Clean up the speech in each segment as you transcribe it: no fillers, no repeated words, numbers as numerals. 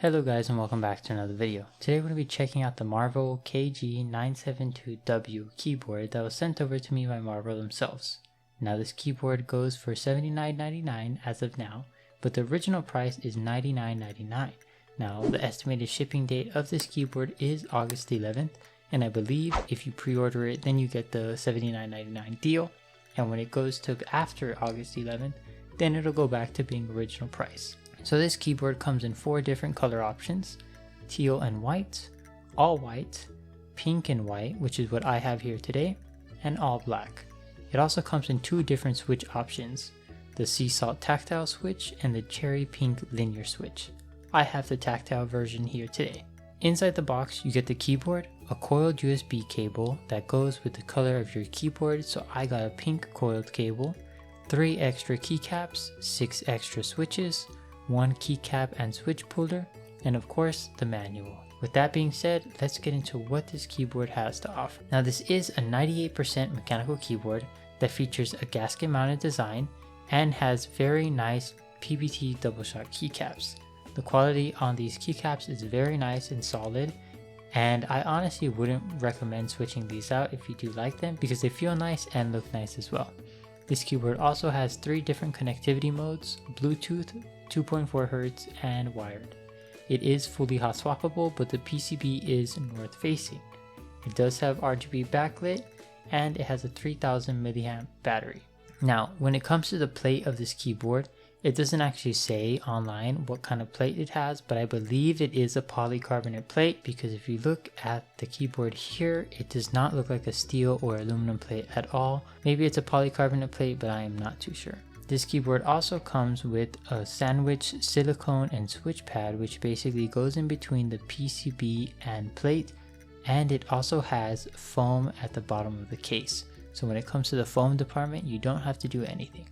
Hello guys and welcome back to another video. Today we're going to be checking out the Marvo KG972W keyboard that was sent over to me by Marvo themselves. Now this keyboard goes for $79.99 as of now, but the original price is $99.99. Now the estimated shipping date of this keyboard is August 11th, and I believe if you pre-order it then you get the $79.99 deal, and when it goes to after August 11th then it'll go back to being original price. So this keyboard comes in 4 different color options: teal and white, all white, pink and white, which is what I have here today, and all black. It also comes in 2 different switch options: the sea salt tactile switch and the cherry pink linear switch. I have the tactile version here today. Inside the box you get the keyboard, a coiled USB cable that goes with the color of your keyboard, so I got a pink coiled cable, 3 extra keycaps, 6 extra switches, 1 keycap and switch puller, and of course the manual. With that being said, let's get into what this keyboard has to offer. Now this is a 98% mechanical keyboard that features a gasket mounted design and has very nice PBT double shot keycaps. The quality on these keycaps is very nice and solid, and I honestly wouldn't recommend switching these out if you do like them because they feel nice and look nice as well. This keyboard also has 3 different connectivity modes: Bluetooth, 2.4 Hz, and wired. It is fully hot swappable, but the PCB is north facing. It does have RGB backlit, and it has a 3000 mAh battery. Now, when it comes to the plate of this keyboard, it doesn't actually say online what kind of plate it has, but I believe it is a polycarbonate plate because if you look at the keyboard here, it does not look like a steel or aluminum plate at all. Maybe it's a polycarbonate plate, but I am not too sure. This keyboard also comes with a sandwich silicone and switch pad, which basically goes in between the PCB and plate, and it also has foam at the bottom of the case. So when it comes to the foam department, you don't have to do anything.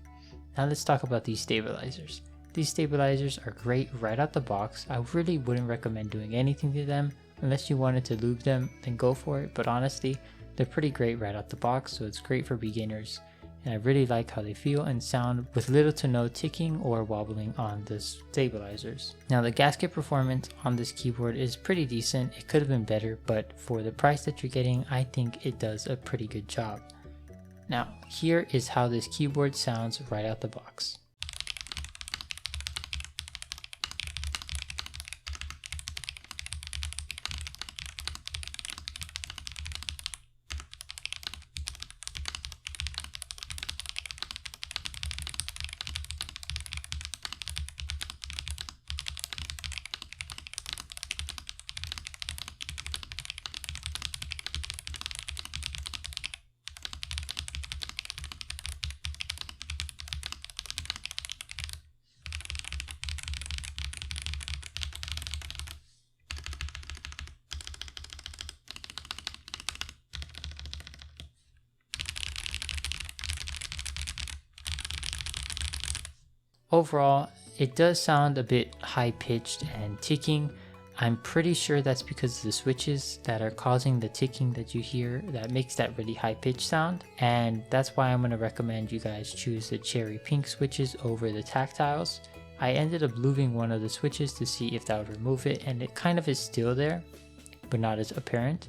Now let's talk about these stabilizers. These stabilizers are great right out the box. I really wouldn't recommend doing anything to them. Unless you wanted to lube them, then go for it, but honestly, they're pretty great right out the box, so it's great for beginners. And I really like how they feel and sound with little to no ticking or wobbling on the stabilizers. Now the gasket performance on this keyboard is pretty decent. It could have been better, but for the price that you're getting, I think it does a pretty good job. Now here is how this keyboard sounds right out the box. Overall, it does sound a bit high-pitched and ticking. I'm pretty sure that's because of the switches that are causing the ticking that you hear that makes that really high-pitched sound, and that's why I'm going to recommend you guys choose the cherry pink switches over the tactiles. I ended up lubing one of the switches to see if that would remove it, and it kind of is still there, but not as apparent.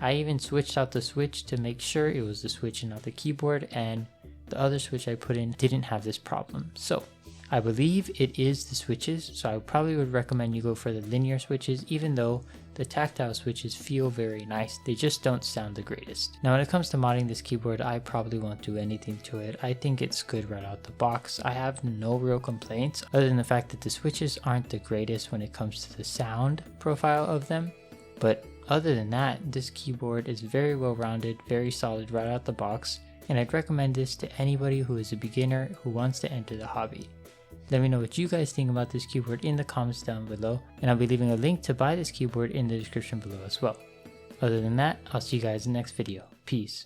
I even switched out the switch to make sure it was the switch and not the keyboard, and the other switch I put in didn't have this problem. So I believe it is the switches, so I probably would recommend you go for the linear switches, even though the tactile switches feel very nice. They just don't sound the greatest. Now when it comes to modding this keyboard, I probably won't do anything to it. I think it's good right out the box. I have no real complaints other than the fact that the switches aren't the greatest when it comes to the sound profile of them. But other than that, this keyboard is very well rounded, very solid right out the box, and I'd recommend this to anybody who is a beginner who wants to enter the hobby. Let me know what you guys think about this keyboard in the comments down below, and I'll be leaving a link to buy this keyboard in the description below as well. Other than that, I'll see you guys in the next video. Peace.